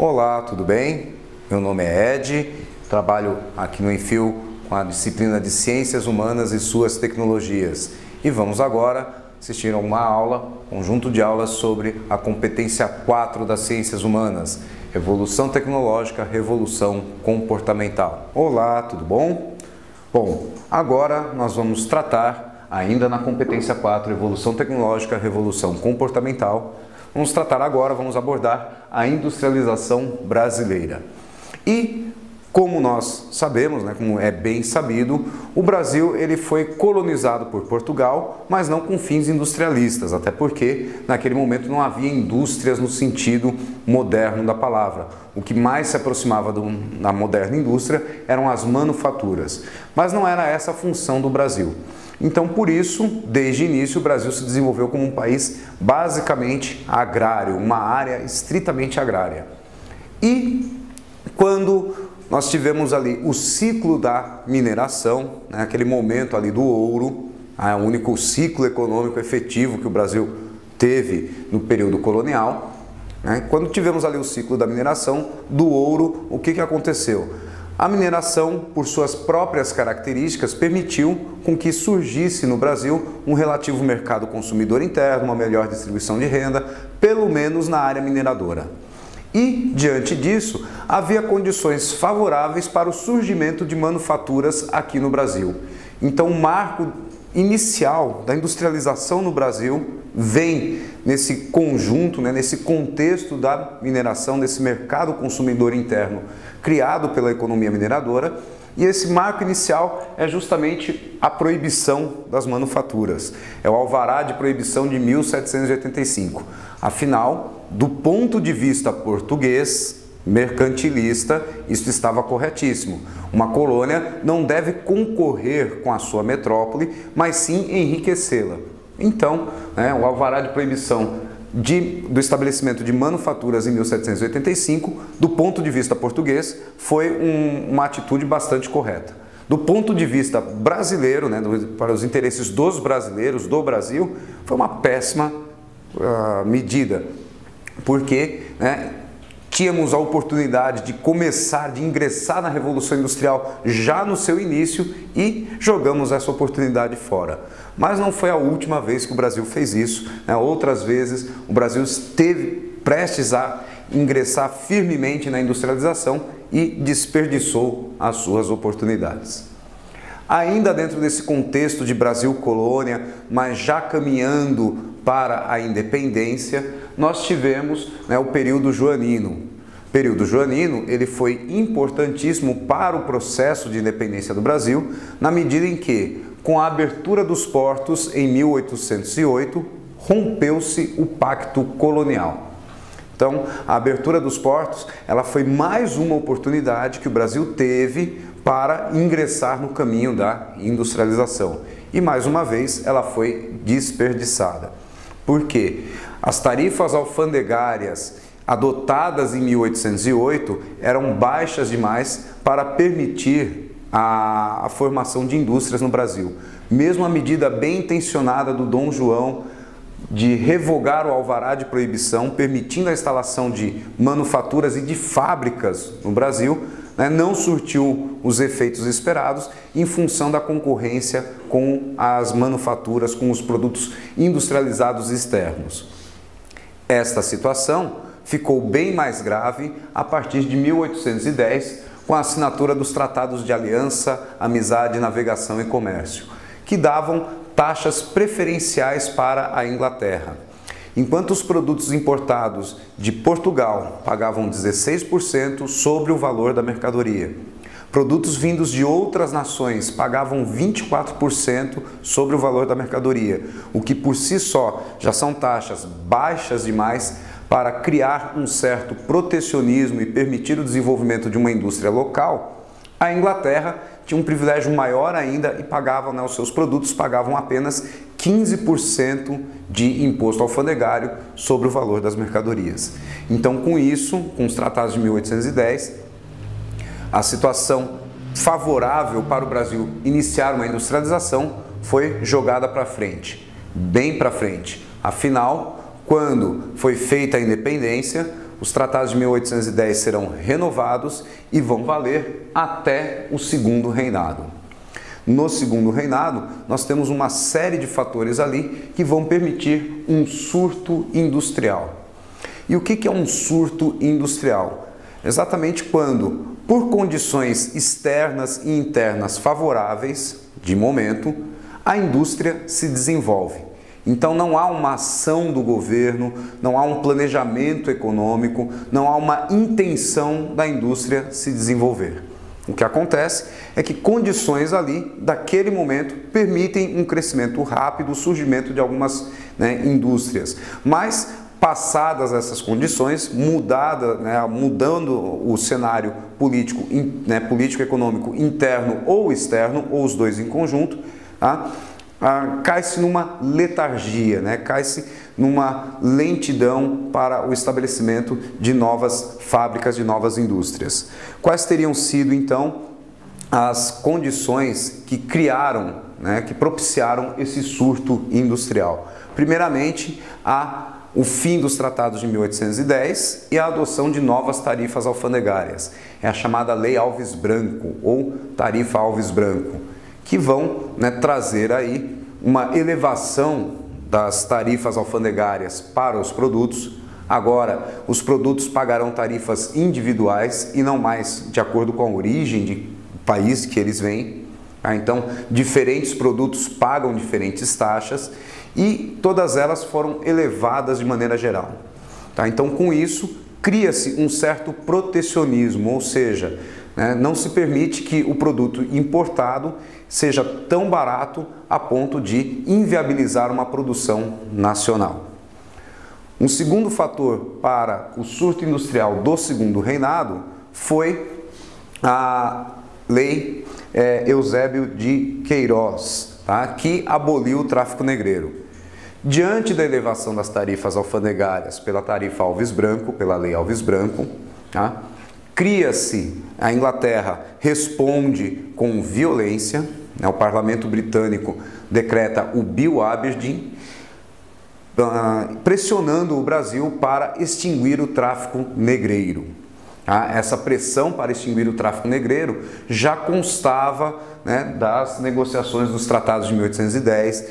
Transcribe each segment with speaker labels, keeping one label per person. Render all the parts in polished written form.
Speaker 1: Olá, tudo bem? Meu nome é Ed, trabalho aqui no Enfio com a disciplina de Ciências Humanas e suas tecnologias. E vamos agora assistir a uma aula, conjunto de aulas sobre a competência 4 das Ciências Humanas, Evolução Tecnológica, Revolução Comportamental. Olá, tudo bom? Bom, agora nós vamos tratar, ainda na competência 4, Evolução Tecnológica, Revolução Comportamental, vamos abordar a industrialização brasileira. E, como nós sabemos, como é bem sabido, o Brasil ele foi colonizado por Portugal, mas não com fins industrialistas, até porque naquele momento não havia indústrias no sentido moderno da palavra. O que mais se aproximava da moderna indústria eram as manufaturas, mas não era essa a função do Brasil. Então, por isso, desde o início, o Brasil se desenvolveu como um país basicamente agrário, uma área estritamente agrária. E quando nós tivemos ali o ciclo da mineração, aquele momento ali do ouro, o único ciclo econômico efetivo que o Brasil teve no período colonial, quando tivemos ali o ciclo da mineração do ouro, o que aconteceu? A mineração, por suas próprias características, permitiu com que surgisse no Brasil um relativo mercado consumidor interno, uma melhor distribuição de renda, pelo menos na área mineradora. E, diante disso, havia condições favoráveis para o surgimento de manufaturas aqui no Brasil. Então, o marco inicial da industrialização no Brasil vem nesse conjunto, nesse contexto da mineração, desse mercado consumidor interno criado pela economia mineradora, e esse marco inicial é justamente a proibição das manufaturas. É o Alvará de Proibição de 1785. Afinal, do ponto de vista português, mercantilista, isso estava corretíssimo. Uma colônia não deve concorrer com a sua metrópole, mas sim enriquecê-la. Então, o Alvará de Proibição do estabelecimento de manufaturas em 1785, do ponto de vista português, foi uma atitude bastante correta. Do ponto de vista brasileiro, para os interesses dos brasileiros, do Brasil, foi uma péssima medida, porque tínhamos a oportunidade de de ingressar na Revolução Industrial já no seu início e jogamos essa oportunidade fora. Mas não foi a última vez que o Brasil fez isso. Outras vezes o Brasil esteve prestes a ingressar firmemente na industrialização e desperdiçou as suas oportunidades. Ainda dentro desse contexto de Brasil colônia, mas já caminhando para a independência, nós tivemos o período joanino. O período joanino ele foi importantíssimo para o processo de independência do Brasil, na medida em que, com a abertura dos portos em 1808, rompeu-se o pacto colonial. Então, a abertura dos portos ela foi mais uma oportunidade que o Brasil teve para ingressar no caminho da industrialização. E, mais uma vez, ela foi desperdiçada. Por quê? As tarifas alfandegárias adotadas em 1808 eram baixas demais para permitir a formação de indústrias no Brasil. Mesmo a medida bem intencionada do Dom João de revogar o Alvará de Proibição, permitindo a instalação de manufaturas e de fábricas no Brasil, não surtiu os efeitos esperados em função da concorrência com as manufaturas, com os produtos industrializados externos. Esta situação ficou bem mais grave a partir de 1810, com a assinatura dos Tratados de Aliança, Amizade, Navegação e Comércio, que davam taxas preferenciais para a Inglaterra. Enquanto os produtos importados de Portugal pagavam 16% sobre o valor da mercadoria, produtos vindos de outras nações pagavam 24% sobre o valor da mercadoria, o que por si só já são taxas baixas demais para criar um certo protecionismo e permitir o desenvolvimento de uma indústria local. A Inglaterra tinha um privilégio maior ainda e pagavam, os seus produtos pagavam apenas 15% de imposto alfandegário sobre o valor das mercadorias. Então, com isso, com os tratados de 1810, a situação favorável para o Brasil iniciar uma industrialização foi jogada para frente, bem para frente. Afinal, quando foi feita a independência, os tratados de 1810 serão renovados e vão valer até o segundo reinado. No segundo reinado, nós temos uma série de fatores ali que vão permitir um surto industrial. E o que é um surto industrial? Exatamente quando, por condições externas e internas favoráveis, de momento, a indústria se desenvolve. Então não há uma ação do governo, não há um planejamento econômico, não há uma intenção da indústria se desenvolver. O que acontece é que condições ali, daquele momento, permitem um crescimento rápido, o surgimento de algumas indústrias. Mas, passadas essas condições, mudando o cenário político, político-econômico interno ou externo, ou os dois em conjunto, cai-se numa letargia, cai-se numa lentidão para o estabelecimento de novas fábricas, de novas indústrias. Quais teriam sido, então, as condições que criaram, que propiciaram esse surto industrial? Primeiramente, o fim dos tratados de 1810 e a adoção de novas tarifas alfandegárias. É a chamada Lei Alves Branco, ou Tarifa Alves Branco, que vão trazer aí uma elevação das tarifas alfandegárias para os produtos. Agora, os produtos pagarão tarifas individuais e não mais de acordo com a origem de país que eles vêm. Então, diferentes produtos pagam diferentes taxas e todas elas foram elevadas de maneira geral. Então, com isso, cria-se um certo protecionismo, ou seja, não se permite que o produto importado seja tão barato a ponto de inviabilizar uma produção nacional. Um segundo fator para o surto industrial do segundo reinado foi a Lei Eusébio de Queiroz, que aboliu o tráfico negreiro. Diante da elevação das tarifas alfandegárias pela tarifa Alves Branco, pela Lei Alves Branco, cria-se, a Inglaterra responde com violência, o parlamento britânico decreta o Bill Aberdeen, pressionando o Brasil para extinguir o tráfico negreiro. Essa pressão para extinguir o tráfico negreiro já constava das negociações dos tratados de 1810,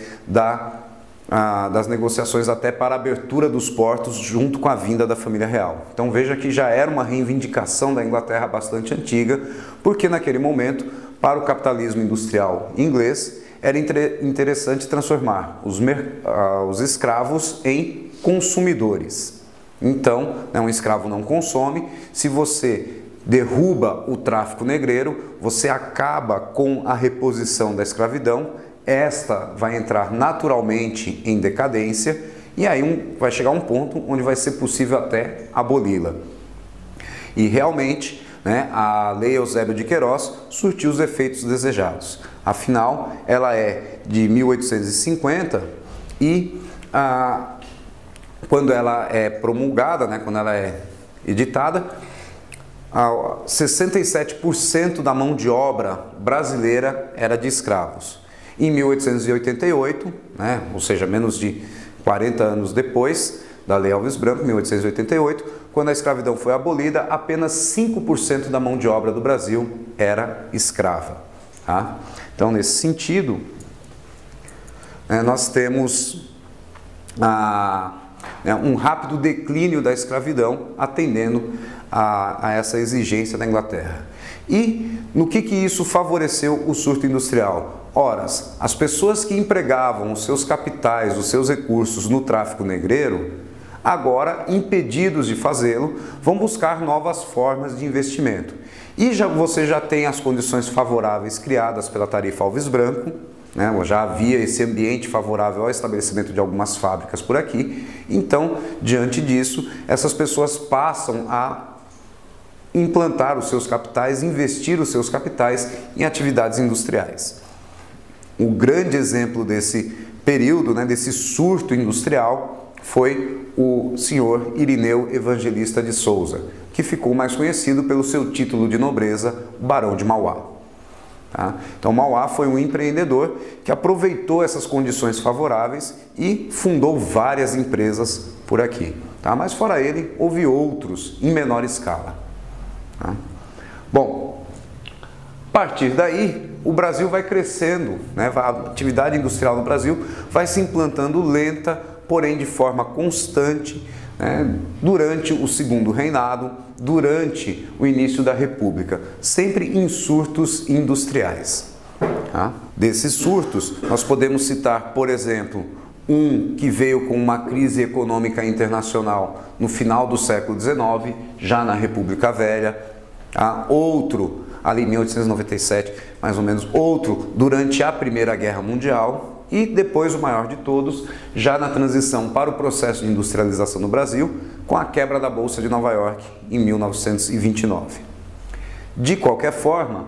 Speaker 1: das negociações até para a abertura dos portos junto com a vinda da família real. Então veja que já era uma reivindicação da Inglaterra bastante antiga, porque naquele momento, para o capitalismo industrial inglês, era interessante transformar os escravos em consumidores. Então, um escravo não consome. Se você derruba o tráfico negreiro, você acaba com a reposição da escravidão. Esta vai entrar naturalmente em decadência e aí vai chegar um ponto onde vai ser possível até aboli-la. E realmente, a Lei Eusébio de Queiroz surtiu os efeitos desejados. Afinal, ela é de 1850 e quando ela é promulgada, quando ela é editada, 67% da mão de obra brasileira era de escravos. Em 1888, ou seja, menos de 40 anos depois da Lei Alves Branco, 1888, quando a escravidão foi abolida, apenas 5% da mão de obra do Brasil era escrava. Então, nesse sentido, nós temos um rápido declínio da escravidão atendendo a essa exigência da Inglaterra. E no que isso favoreceu o surto industrial? Ora, as pessoas que empregavam os seus capitais, os seus recursos no tráfico negreiro, agora, impedidos de fazê-lo, vão buscar novas formas de investimento. E você já tem as condições favoráveis criadas pela tarifa Alves Branco, já havia esse ambiente favorável ao estabelecimento de algumas fábricas por aqui. Então, diante disso, essas pessoas passam a implantar os seus capitais, investir os seus capitais em atividades industriais. O grande exemplo desse período, desse surto industrial, foi o senhor Irineu Evangelista de Souza, que ficou mais conhecido pelo seu título de nobreza, Barão de Mauá. Então, Mauá foi um empreendedor que aproveitou essas condições favoráveis e fundou várias empresas por aqui. tá? Mas fora ele, houve outros em menor escala. Tá? Bom, a partir daí, o Brasil vai crescendo, né? A atividade industrial no Brasil vai se implantando lenta, porém de forma constante, né? Durante o segundo reinado, durante o início da República, sempre em surtos industriais. Tá? Desses surtos, nós podemos citar, por exemplo, um que veio com uma crise econômica internacional no final do século XIX, já na República Velha, tá? Outro ali em 1897, mais ou menos, outro durante a Primeira Guerra Mundial e depois o maior de todos, já na transição para o processo de industrialização no Brasil, com a quebra da Bolsa de Nova York em 1929. De qualquer forma,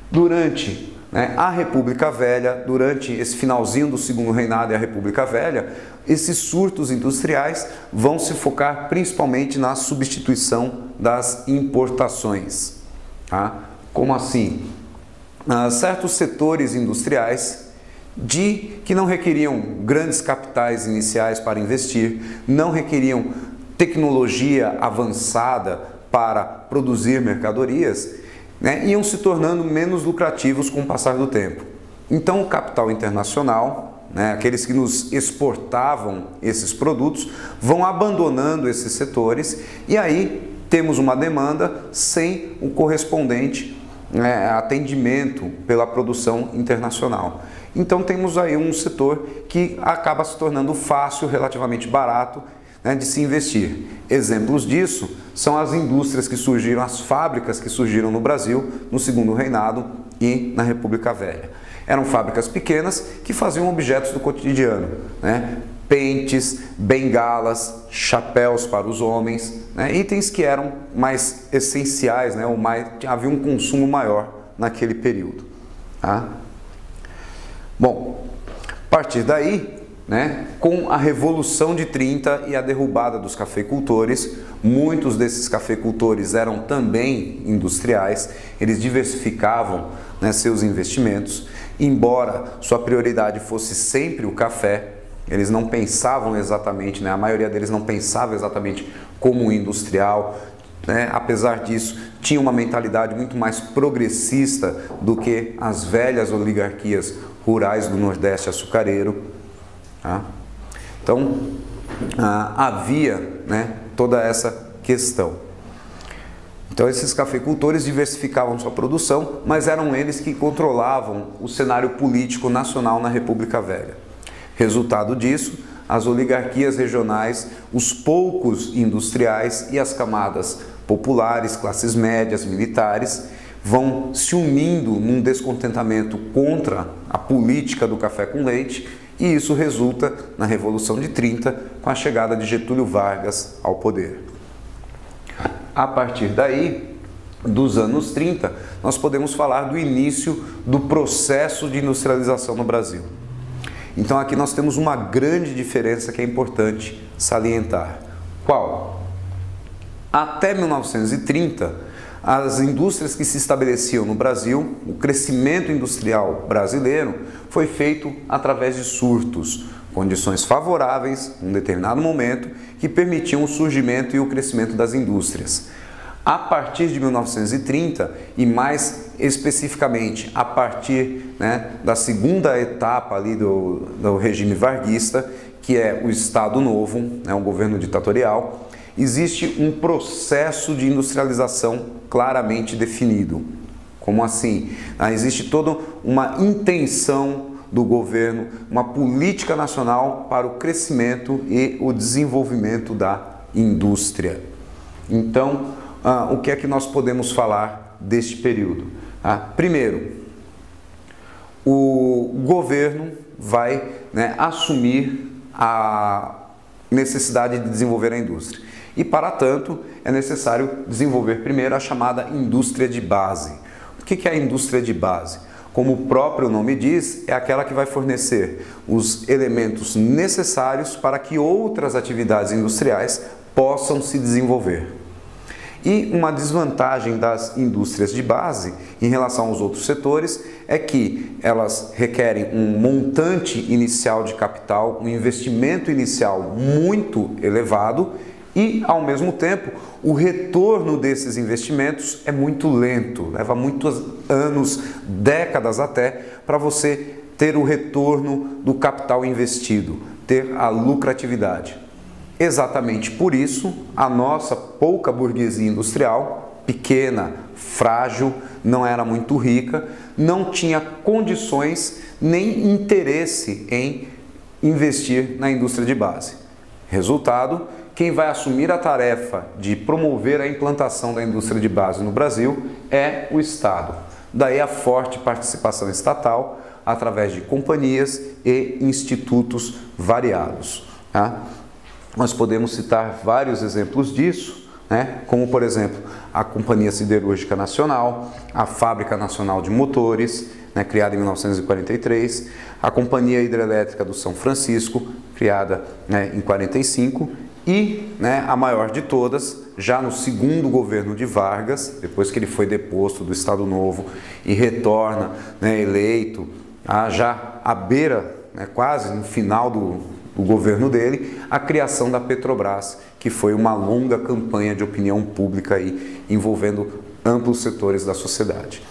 Speaker 1: durante a República Velha, durante esse finalzinho do segundo reinado e a República Velha, esses surtos industriais vão se focar principalmente na substituição das importações. Tá? Como assim? Certos setores industriais que não requeriam grandes capitais iniciais para investir, não requeriam tecnologia avançada para produzir mercadorias, iam se tornando menos lucrativos com o passar do tempo. Então o capital internacional, aqueles que nos exportavam esses produtos, vão abandonando esses setores e aí temos uma demanda sem o correspondente atendimento pela produção internacional. Então temos aí um setor que acaba se tornando fácil, relativamente barato, de se investir. Exemplos disso são as indústrias que surgiram, as fábricas que surgiram no Brasil no segundo reinado e na República Velha. Eram fábricas pequenas que faziam objetos do cotidiano, pentes, bengalas, chapéus para os homens, itens que eram mais essenciais, havia um consumo maior naquele período. Tá? Bom, a partir daí, com a Revolução de 30 e a derrubada dos cafeicultores, muitos desses cafeicultores eram também industriais, eles diversificavam seus investimentos, embora sua prioridade fosse sempre o café, eles não pensavam exatamente, a maioria deles não pensava exatamente como um industrial, apesar disso, tinha uma mentalidade muito mais progressista do que as velhas oligarquias rurais do Nordeste açucareiro. Tá? Então, havia toda essa questão. Então, esses cafeicultores diversificavam sua produção, mas eram eles que controlavam o cenário político nacional na República Velha. Resultado disso, as oligarquias regionais, os poucos industriais e as camadas populares, classes médias, militares, vão se unindo num descontentamento contra a política do café com leite, e isso resulta na Revolução de 30, com a chegada de Getúlio Vargas ao poder. A partir daí, dos anos 30, nós podemos falar do início do processo de industrialização no Brasil. Então aqui nós temos uma grande diferença que é importante salientar. Qual? Até 1930, as indústrias que se estabeleciam no Brasil, o crescimento industrial brasileiro foi feito através de surtos, condições favoráveis, em um determinado momento, que permitiam o surgimento e o crescimento das indústrias. A partir de 1930, e mais especificamente a partir da segunda etapa ali do regime varguista, que é o Estado Novo, um governo ditatorial, existe um processo de industrialização claramente definido. Como assim? Existe toda uma intenção do governo, uma política nacional para o crescimento e o desenvolvimento da indústria. Então, o que é que nós podemos falar deste período? Primeiro, o governo vai assumir a necessidade de desenvolver a indústria. E, para tanto, é necessário desenvolver primeiro a chamada indústria de base. O que é a indústria de base? Como o próprio nome diz, é aquela que vai fornecer os elementos necessários para que outras atividades industriais possam se desenvolver. E uma desvantagem das indústrias de base em relação aos outros setores é que elas requerem um montante inicial de capital, um investimento inicial muito elevado E, ao mesmo tempo, o retorno desses investimentos é muito lento, leva muitos anos, décadas até, para você ter o retorno do capital investido, ter a lucratividade. Exatamente por isso, a nossa pouca burguesia industrial, pequena, frágil, não era muito rica, não tinha condições nem interesse em investir na indústria de base. Resultado, quem vai assumir a tarefa de promover a implantação da indústria de base no Brasil é o Estado. Daí a forte participação estatal através de companhias e institutos variados. Tá? Nós podemos citar vários exemplos disso, né? Como, por exemplo, a Companhia Siderúrgica Nacional, a Fábrica Nacional de Motores, né, criada em 1943, a Companhia Hidrelétrica do São Francisco, criada, né, em 45, e, né, a maior de todas, já no segundo governo de Vargas, depois que ele foi deposto do Estado Novo e retorna, né, eleito, já à beira, né, quase no final do governo dele, a criação da Petrobras, que foi uma longa campanha de opinião pública aí, envolvendo amplos setores da sociedade.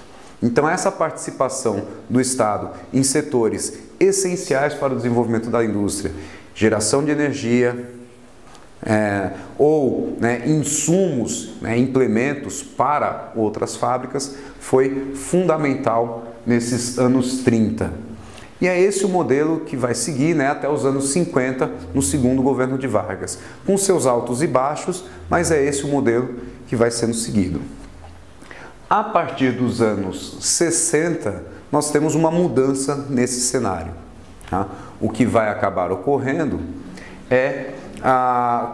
Speaker 1: Então, essa participação do Estado em setores essenciais para o desenvolvimento da indústria, geração de energia, ou, né, insumos, né, implementos para outras fábricas, foi fundamental nesses anos 30. E é esse o modelo que vai seguir, né, até os anos 50, no segundo governo de Vargas, com seus altos e baixos, mas é esse o modelo que vai sendo seguido. A partir dos anos 60, nós temos uma mudança nesse cenário. Tá? O que vai acabar ocorrendo é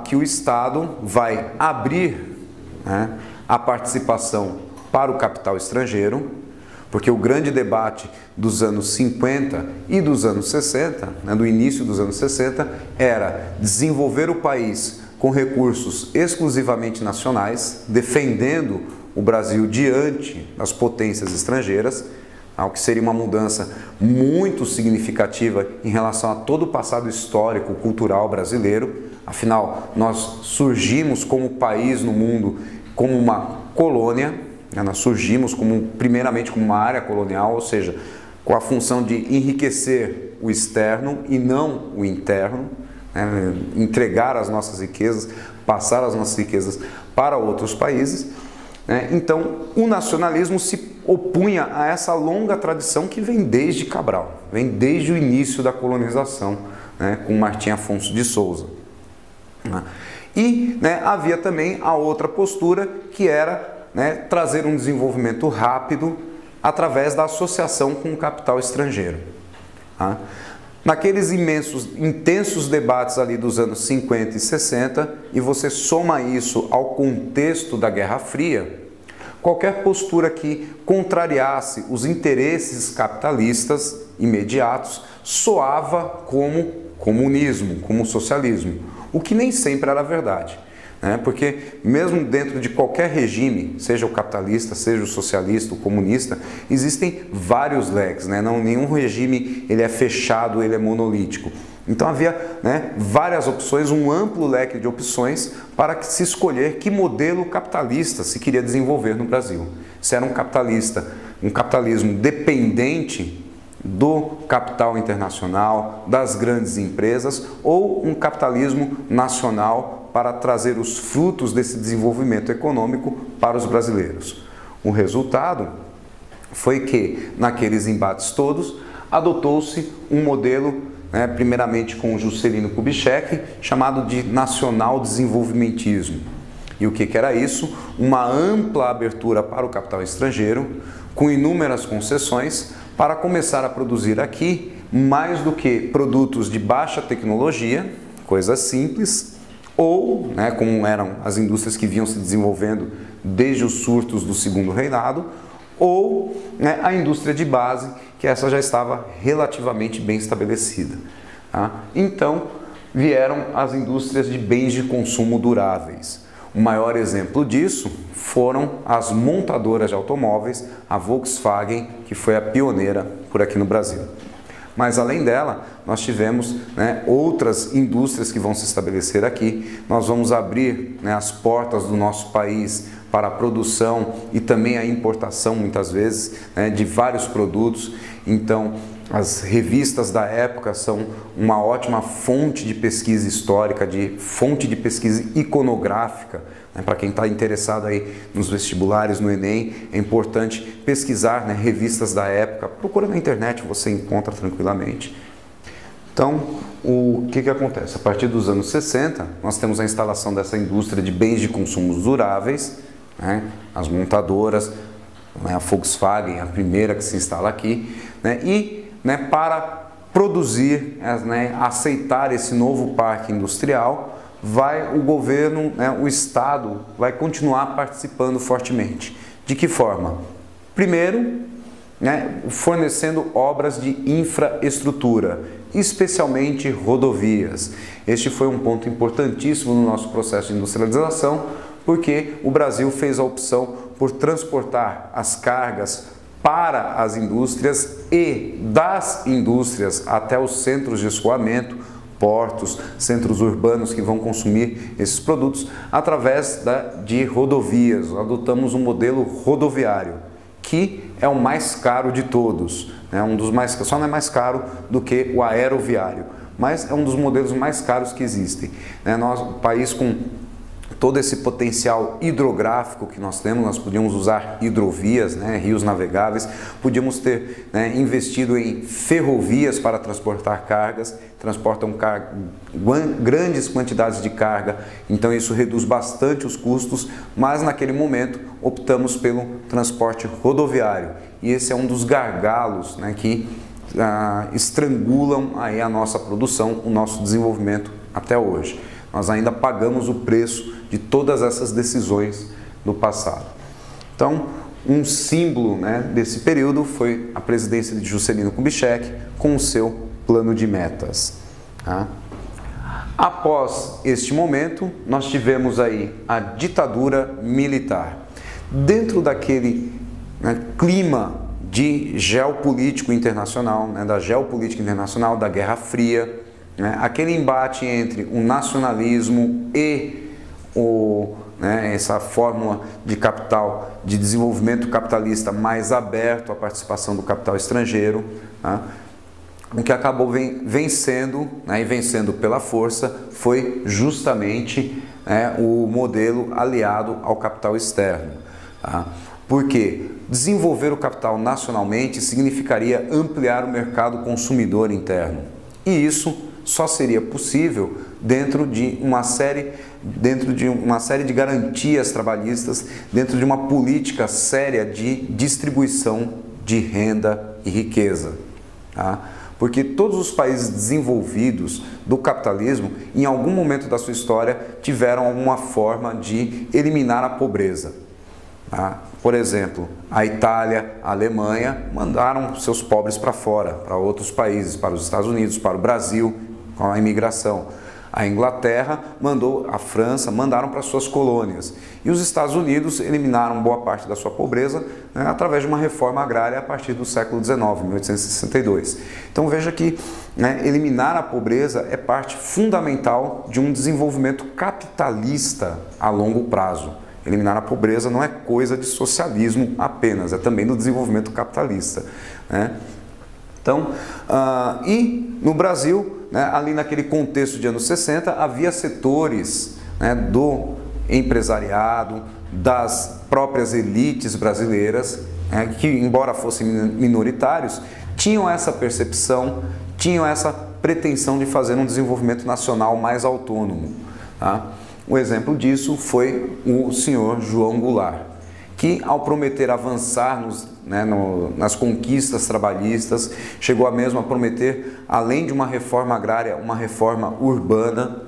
Speaker 1: que o Estado vai abrir, né, a participação para o capital estrangeiro, porque o grande debate dos anos 50 e dos anos 60, né, do início dos anos 60, era desenvolver o país com recursos exclusivamente nacionais, defendendo o Brasil diante das potências estrangeiras, o que seria uma mudança muito significativa em relação a todo o passado histórico, cultural brasileiro. Afinal, nós surgimos como país no mundo como uma colônia, né? Nós surgimos primeiramente como uma área colonial, ou seja, com a função de enriquecer o externo e não o interno, né? Entregar as nossas riquezas, passar as nossas riquezas para outros países. Então, o nacionalismo se opunha a essa longa tradição que vem desde Cabral, vem desde o início da colonização, né, com Martim Afonso de Souza. E, né, havia também a outra postura, que era, né, trazer um desenvolvimento rápido através da associação com o capital estrangeiro. Naqueles intensos debates ali dos anos 50 e 60, e você soma isso ao contexto da Guerra Fria, qualquer postura que contrariasse os interesses capitalistas imediatos soava como comunismo, como socialismo, o que nem sempre era verdade. Porque mesmo dentro de qualquer regime, seja o capitalista, seja o socialista, o comunista, existem vários leques, nenhum regime ele é fechado, ele é monolítico. Então havia, várias opções, um amplo leque de opções para que se escolher que modelo capitalista se queria desenvolver no Brasil. Se era um capitalismo dependente do capital internacional, das grandes empresas, ou um capitalismo nacional para trazer os frutos desse desenvolvimento econômico para os brasileiros. O resultado foi que, naqueles embates todos, adotou-se um modelo, primeiramente com o Juscelino Kubitschek, chamado de nacional-desenvolvimentismo. E o que era isso? Uma ampla abertura para o capital estrangeiro, com inúmeras concessões, para começar a produzir aqui mais do que produtos de baixa tecnologia, coisas simples, ou, como eram as indústrias que vinham se desenvolvendo desde os surtos do Segundo Reinado, ou a indústria de base, que essa já estava relativamente bem estabelecida. Então, vieram as indústrias de bens de consumo duráveis. O maior exemplo disso foram as montadoras de automóveis, a Volkswagen, que foi a pioneira por aqui no Brasil. Mas além dela, nós tivemos, né, outras indústrias que vão se estabelecer aqui. Nós vamos abrir, né, as portas do nosso país para a produção e também a importação, muitas vezes, né, de vários produtos. Então, as revistas da época são uma ótima fonte de pesquisa histórica, de fonte de pesquisa iconográfica, né? Para quem está interessado aí nos vestibulares, no Enem, é importante pesquisar, né, revistas da época. Procura na internet, você encontra tranquilamente. Então, o que acontece? A partir dos anos 60, nós temos a instalação dessa indústria de bens de consumo duráveis, né? As montadoras, né, a Volkswagen, a primeira que se instala aqui, né? E, né, para produzir, né, aceitar esse novo parque industrial, vai o governo, né, o Estado, vai continuar participando fortemente. De que forma? Primeiro, né, fornecendo obras de infraestrutura, especialmente rodovias. Este foi um ponto importantíssimo no nosso processo de industrialização, porque o Brasil fez a opção por transportar as cargas para as indústrias e das indústrias até os centros de escoamento, portos, centros urbanos que vão consumir esses produtos através de rodovias. Adotamos um modelo rodoviário, que é o mais caro de todos, né? Um dos mais, só não é mais caro do que o aeroviário, mas é um dos modelos mais caros que existem, né? O país com todo esse potencial hidrográfico que nós temos, nós podíamos usar hidrovias, né, rios navegáveis, podíamos ter, né, investido em ferrovias para transportar cargas, transportam grandes quantidades de carga, então isso reduz bastante os custos, mas naquele momento optamos pelo transporte rodoviário, e esse é um dos gargalos, né, que estrangulam aí a nossa produção, o nosso desenvolvimento até hoje. Nós ainda pagamos o preço de todas essas decisões do passado. Então, um símbolo, né, desse período foi a presidência de Juscelino Kubitschek com o seu plano de metas. Tá? Após este momento, nós tivemos aí a ditadura militar. Dentro daquele, né, clima de geopolítico internacional, né, da geopolítica internacional, da Guerra Fria, né, aquele embate entre o nacionalismo e essa fórmula de capital, de desenvolvimento capitalista mais aberto à participação do capital estrangeiro, tá? O que acabou vencendo, né, e vencendo pela força, foi justamente, né, o modelo aliado ao capital externo. Tá? Porque desenvolver o capital nacionalmente significaria ampliar o mercado consumidor interno. E isso só seria possível dentro de uma série de garantias trabalhistas, dentro de uma política séria de distribuição de renda e riqueza. Tá? Porque todos os países desenvolvidos do capitalismo, em algum momento da sua história, tiveram alguma forma de eliminar a pobreza. Tá? Por exemplo, a Itália, a Alemanha mandaram seus pobres para fora, para outros países, para os Estados Unidos, para o Brasil, com a imigração. A Inglaterra mandou, a França mandaram para suas colônias. E os Estados Unidos eliminaram boa parte da sua pobreza, né, através de uma reforma agrária a partir do século XIX, 1862. Então veja que, né, eliminar a pobreza é parte fundamental de um desenvolvimento capitalista a longo prazo. Eliminar a pobreza não é coisa de socialismo apenas, é também do desenvolvimento capitalista, né? Então, e no Brasil, né, ali naquele contexto de anos 60, havia setores, né, do empresariado, das próprias elites brasileiras, né, que, embora fossem minoritários, tinham essa percepção, tinham essa pretensão de fazer um desenvolvimento nacional mais autônomo. Tá? O exemplo disso foi o senhor João Goulart, que, ao prometer avançar nas conquistas trabalhistas, chegou a mesmo a prometer, além de uma reforma agrária, uma reforma urbana,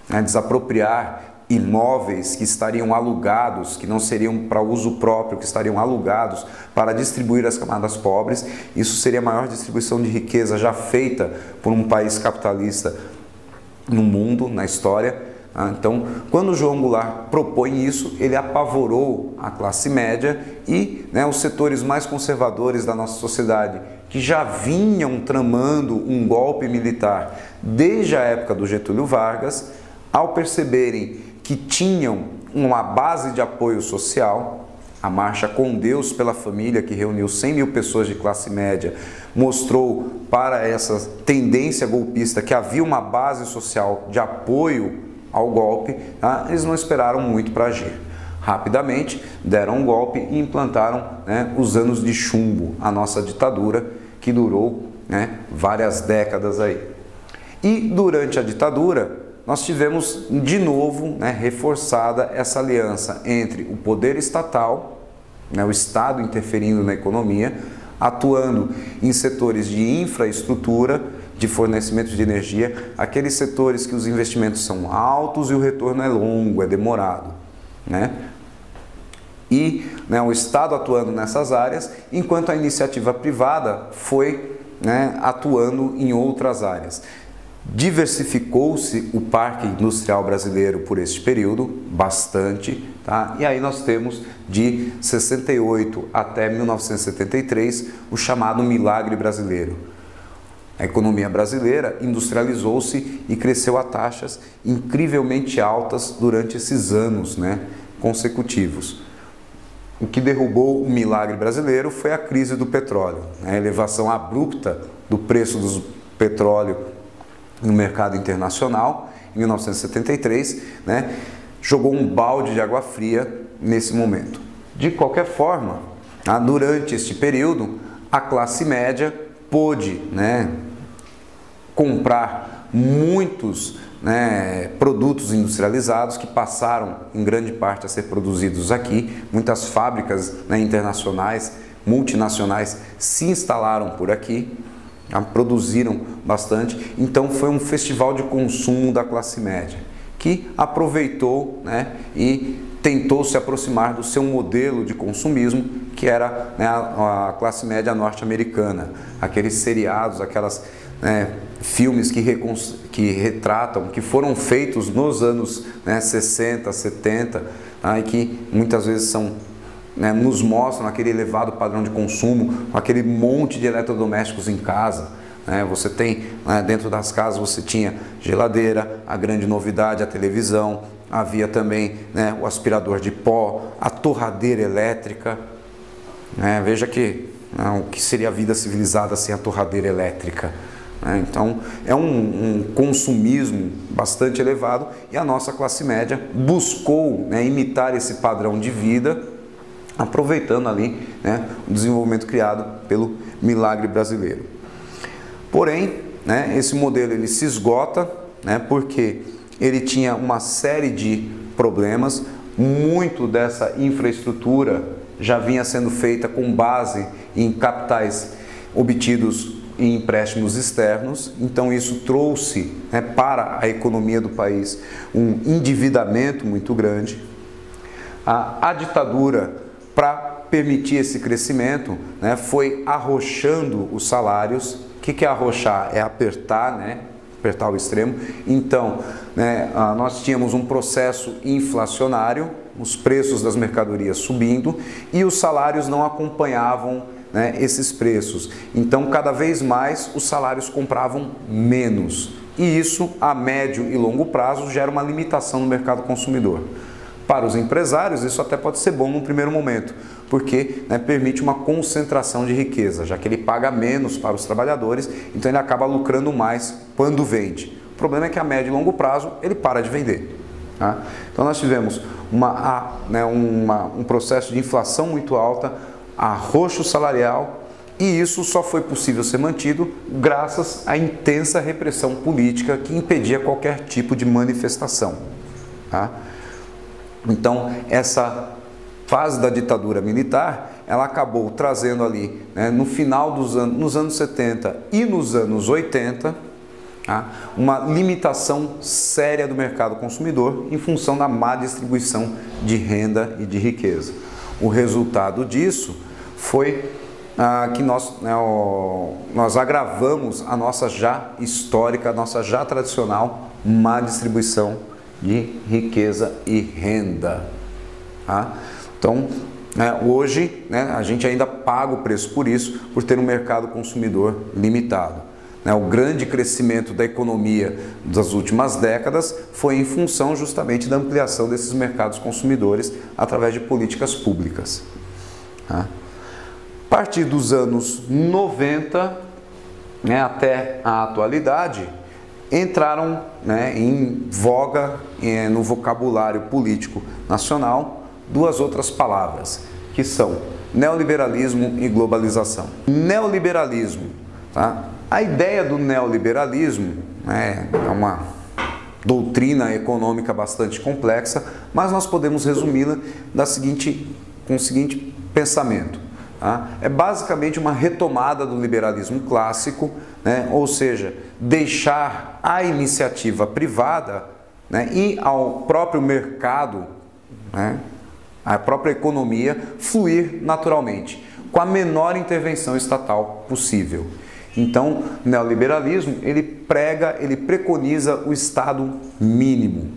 Speaker 1: né, desapropriar imóveis que estariam alugados, que não seriam para uso próprio, que estariam alugados para distribuir às camadas pobres. Isso seria a maior distribuição de riqueza já feita por um país capitalista no mundo, na história. Então, quando o João Goulart propõe isso, ele apavorou a classe média e, né, os setores mais conservadores da nossa sociedade, que já vinham tramando um golpe militar desde a época do Getúlio Vargas, ao perceberem que tinham uma base de apoio social, a Marcha com Deus pela Família, que reuniu 100 mil pessoas de classe média, mostrou para essa tendência golpista que havia uma base social de apoio ao golpe, tá? Eles não esperaram muito para agir. Rapidamente deram um golpe e implantaram, né, os anos de chumbo, a nossa ditadura, que durou, né, várias décadas aí. E durante a ditadura nós tivemos de novo, né, reforçada essa aliança entre o poder estatal, né, o Estado interferindo na economia, atuando em setores de infraestrutura, de fornecimento de energia, aqueles setores que os investimentos são altos e o retorno é longo, é demorado, né? E, né, o Estado atuando nessas áreas, enquanto a iniciativa privada foi, né, atuando em outras áreas. Diversificou-se o parque industrial brasileiro por este período, bastante, tá? E aí nós temos de 68 até 1973 o chamado milagre brasileiro. A economia brasileira industrializou-se e cresceu a taxas incrivelmente altas durante esses anos, né, consecutivos. O que derrubou o milagre brasileiro foi a crise do petróleo, a elevação abrupta do preço do petróleo no mercado internacional, em 1973, né, jogou um balde de água fria nesse momento. De qualquer forma, durante este período, a classe média pôde, né, comprar muitos, né, produtos industrializados que passaram em grande parte a ser produzidos aqui. Muitas fábricas, né, internacionais, multinacionais se instalaram por aqui, produziram bastante. Então foi um festival de consumo da classe média que aproveitou, né, e tentou se aproximar do seu modelo de consumismo, que era, né, a classe média norte-americana, aqueles seriados, aquelas, né, filmes que retratam, que foram feitos nos anos, né, 60, 70, tá, e que muitas vezes são, né, nos mostram aquele elevado padrão de consumo, aquele monte de eletrodomésticos em casa. Né, você tem, né, dentro das casas você tinha geladeira, a grande novidade, a televisão, havia também, né, o aspirador de pó, a torradeira elétrica. Né, veja que, né, o que seria a vida civilizada sem a torradeira elétrica. Né, então é um consumismo bastante elevado e a nossa classe média buscou, né, imitar esse padrão de vida, aproveitando ali, né, o desenvolvimento criado pelo milagre brasileiro. Porém, né, esse modelo ele se esgota, né, porque ele tinha uma série de problemas. Muito dessa infraestrutura já vinha sendo feita com base em capitais obtidos em empréstimos externos, então isso trouxe, né, para a economia do país um endividamento muito grande. A ditadura, para permitir esse crescimento, né, foi arrochando os salários. O que é arrochar? É apertar, né? Apertar ao extremo. Então, né, nós tínhamos um processo inflacionário, os preços das mercadorias subindo e os salários não acompanhavam, né, esses preços. Então, cada vez mais os salários compravam menos. E isso, a médio e longo prazo, gera uma limitação no mercado consumidor. Para os empresários, isso até pode ser bom num primeiro momento, porque, né, permite uma concentração de riqueza, já que ele paga menos para os trabalhadores, então ele acaba lucrando mais quando vende. O problema é que a médio e longo prazo ele para de vender. Tá? Então nós tivemos um processo de inflação muito alta, arroxo salarial, e isso só foi possível ser mantido graças à intensa repressão política que impedia qualquer tipo de manifestação. Tá? Então, essa fase da ditadura militar, ela acabou trazendo ali, né, no final dos anos, nos anos 70 e nos anos 80, tá, uma limitação séria do mercado consumidor em função da má distribuição de renda e de riqueza. O resultado disso foi que nós agravamos a nossa já histórica, a nossa já tradicional má distribuição de riqueza e renda. Tá? Então, hoje, né, a gente ainda paga o preço por isso, por ter um mercado consumidor limitado. O grande crescimento da economia das últimas décadas foi em função justamente da ampliação desses mercados consumidores através de políticas públicas. A partir dos anos 90, até a atualidade, entraram em voga no vocabulário político nacional duas outras palavras, que são neoliberalismo e globalização. Neoliberalismo, tá? A ideia do neoliberalismo é uma doutrina econômica bastante complexa, mas nós podemos resumi-la com o seguinte pensamento. Tá? É basicamente uma retomada do liberalismo clássico, ou seja, deixar a iniciativa privada e ao próprio mercado, a própria economia, fluir naturalmente, com a menor intervenção estatal possível. Então, o neoliberalismo, ele preconiza o Estado mínimo.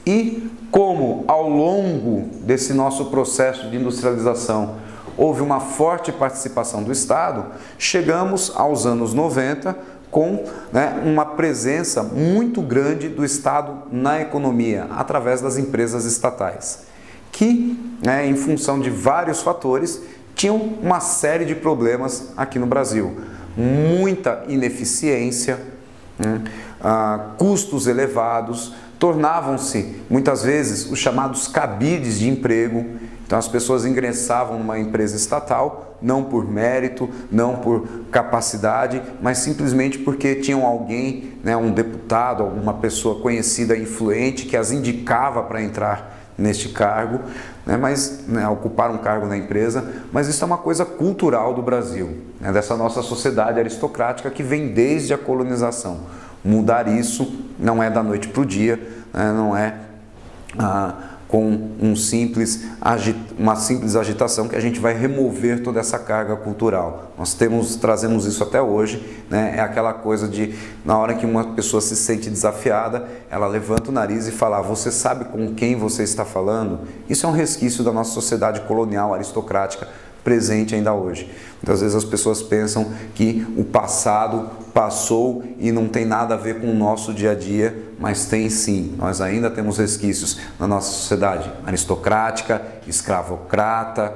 Speaker 1: E como ao longo desse nosso processo de industrialização houve uma forte participação do Estado, chegamos aos anos 90 com uma presença muito grande do Estado na economia, através das empresas estatais, que, em função de vários fatores, tinham uma série de problemas aqui no Brasil. Muita ineficiência, custos elevados, tornavam-se muitas vezes os chamados cabides de emprego. Então as pessoas ingressavam numa empresa estatal não por mérito, não por capacidade, mas simplesmente porque tinham alguém, um deputado, alguma pessoa conhecida, influente, que as indicava para entrar neste cargo, mas ocupar um cargo na empresa. Mas isso é uma coisa cultural do Brasil, dessa nossa sociedade aristocrática que vem desde a colonização. Mudar isso não é da noite para o dia, não é com uma simples agitação que a gente vai remover toda essa carga cultural. Nós trazemos isso até hoje, é aquela coisa de, na hora que uma pessoa se sente desafiada, ela levanta o nariz e fala: você sabe com quem você está falando? Isso é um resquício da nossa sociedade colonial aristocrática presente ainda hoje. Muitas vezes as pessoas pensam que o passado passou e não tem nada a ver com o nosso dia a dia, mas tem sim. Nós ainda temos resquícios na nossa sociedade aristocrática, escravocrata,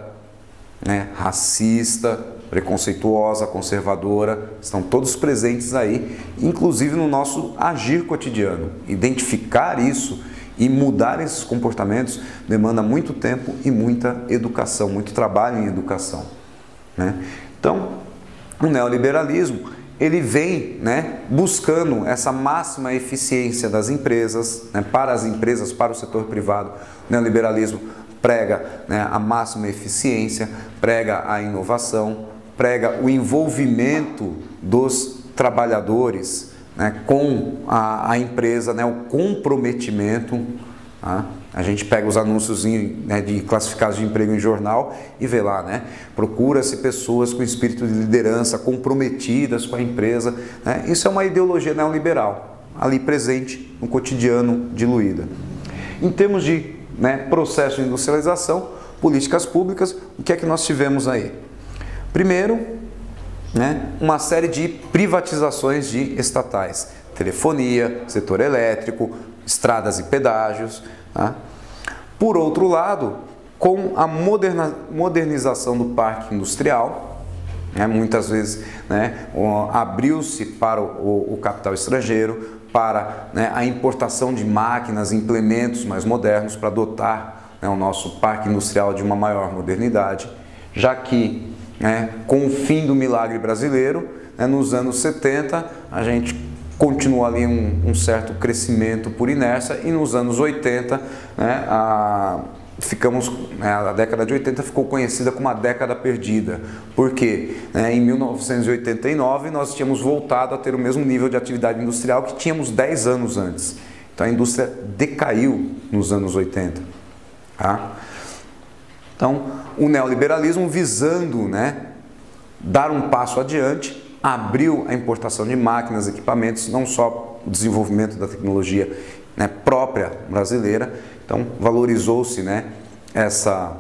Speaker 1: racista, preconceituosa, conservadora, estão todos presentes aí, inclusive no nosso agir cotidiano. Identificar isso e mudar esses comportamentos demanda muito tempo e muita educação, muito trabalho em educação. Então, o neoliberalismo, ele vem buscando essa máxima eficiência das empresas, para as empresas, para o setor privado. O neoliberalismo prega a máxima eficiência, prega a inovação, prega o envolvimento dos trabalhadores com a empresa, o comprometimento. A gente pega os anúncios de classificados de emprego em jornal e vê lá, procura-se pessoas com espírito de liderança, comprometidas com a empresa. Isso é uma ideologia neoliberal, ali presente no cotidiano de Luída. Em termos de processo de industrialização, políticas públicas, o que é que nós tivemos aí? Primeiro, uma série de privatizações de estatais, telefonia, setor elétrico, estradas e pedágios. Por outro lado, com a modernização do parque industrial, muitas vezes abriu-se para o capital estrangeiro, para a importação de máquinas, implementos mais modernos para dotar o nosso parque industrial de uma maior modernidade, já que com o fim do milagre brasileiro, nos anos 70, a gente continua ali um certo crescimento por inércia, e nos anos 80, a década de 80 ficou conhecida como a década perdida, porque em 1989 nós tínhamos voltado a ter o mesmo nível de atividade industrial que tínhamos 10 anos antes. Então a indústria decaiu nos anos 80. Então, o neoliberalismo, visando dar um passo adiante, abriu a importação de máquinas, equipamentos, não só o desenvolvimento da tecnologia né, própria brasileira. Então valorizou-se, né, essa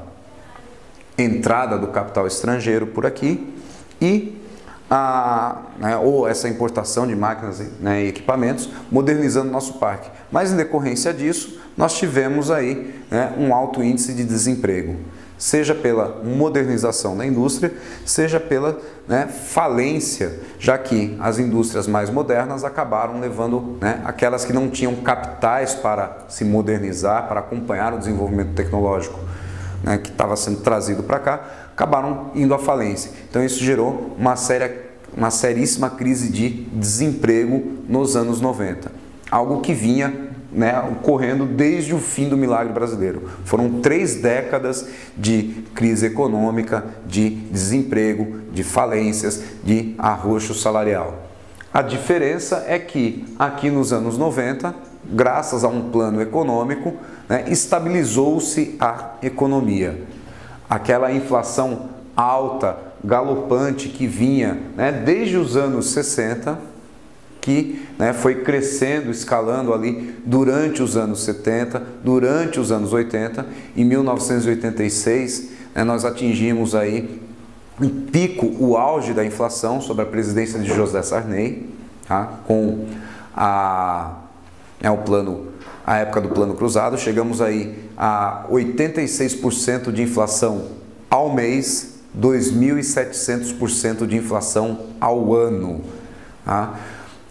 Speaker 1: entrada do capital estrangeiro por aqui e ou essa importação de máquinas, né, e equipamentos, modernizando nosso parque. Mas em decorrência disso, nós tivemos aí, né, um alto índice de desemprego, seja pela modernização da indústria, seja pela, né, falência, já que as indústrias mais modernas acabaram levando, né, aquelas que não tinham capitais para se modernizar, para acompanhar o desenvolvimento tecnológico, né, que estava sendo trazido para cá, acabaram indo à falência. Então isso gerou uma seríssima crise de desemprego nos anos 90, algo que vinha, né, ocorrendo desde o fim do milagre brasileiro. Foram 3 décadas de crise econômica, de desemprego, de falências, de arroxo salarial. A diferença é que aqui nos anos 90, graças a um plano econômico, né, estabilizou-se a economia. Aquela inflação alta, galopante que vinha, né, desde os anos 60, que, né, foi crescendo, escalando ali durante os anos 70, durante os anos 80. Em 1986, né, nós atingimos aí um pico, o auge da inflação sob a presidência de José Sarney, tá? Com a época do Plano Cruzado, chegamos aí a 86% de inflação ao mês, 2.700% de inflação ao ano. Tá?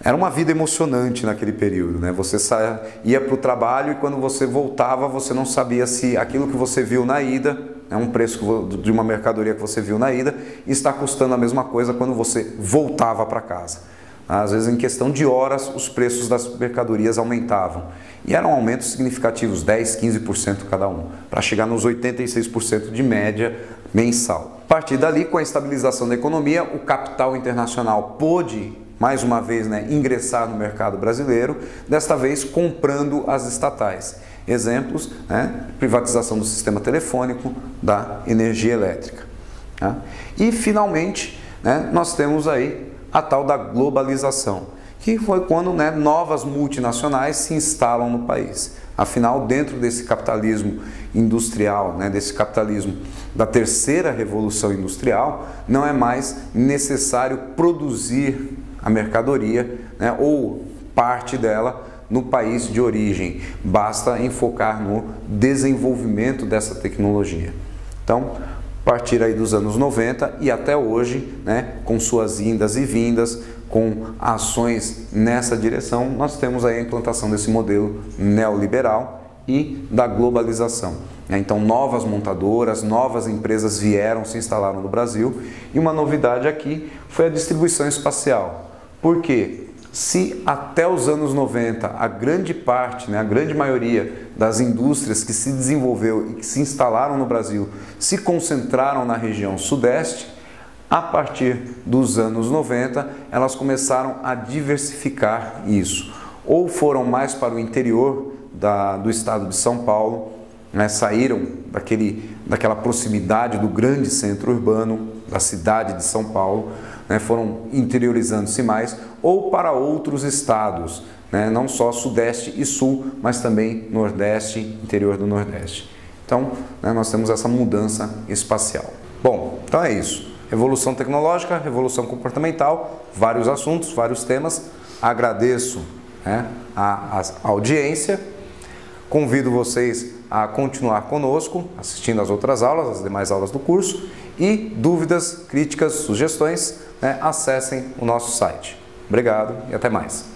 Speaker 1: Era uma vida emocionante naquele período, né? Você ia para o trabalho e quando você voltava, você não sabia se aquilo que você viu na ida, é um preço de uma mercadoria que você viu na ida, está custando a mesma coisa quando você voltava para casa. Às vezes, em questão de horas, os preços das mercadorias aumentavam. E eram aumentos significativos, 10%, 15% cada um, para chegar nos 86% de média mensal. A partir dali, com a estabilização da economia, o capital internacional pôde, mais uma vez, né, ingressar no mercado brasileiro, desta vez comprando as estatais. Exemplos, né, privatização do sistema telefônico, da energia elétrica. Tá? E, finalmente, né, nós temos aí a tal da globalização, que foi quando, né, novas multinacionais se instalam no país. Afinal, dentro desse capitalismo industrial, né, desse capitalismo da terceira revolução industrial, não é mais necessário produzir a mercadoria, né, ou parte dela no país de origem. Basta enfocar no desenvolvimento dessa tecnologia. Então, a partir aí dos anos 90 e até hoje, né, com suas indas e vindas, com ações nessa direção, nós temos aí a implantação desse modelo neoliberal e da globalização. Então, novas montadoras, novas empresas vieram, se instalaram no Brasil, e uma novidade aqui foi a distribuição espacial. Por quê? Se até os anos 90 a grande parte, né, a grande maioria das indústrias que se desenvolveu e que se instalaram no Brasil se concentraram na região sudeste, a partir dos anos 90 elas começaram a diversificar isso. Ou foram mais para o interior do estado de São Paulo, né, saíram daquela proximidade do grande centro urbano, da cidade de São Paulo, né, foram interiorizando-se mais, ou para outros estados, né, não só sudeste e sul, mas também nordeste, interior do nordeste. Então, né, nós temos essa mudança espacial. Bom, então é isso. Revolução tecnológica, revolução comportamental, vários assuntos, vários temas. Agradeço, né, a audiência. Convido vocês a continuar conosco, assistindo às outras aulas, as demais aulas do curso. E dúvidas, críticas, sugestões, né, acessem o nosso site. Obrigado e até mais.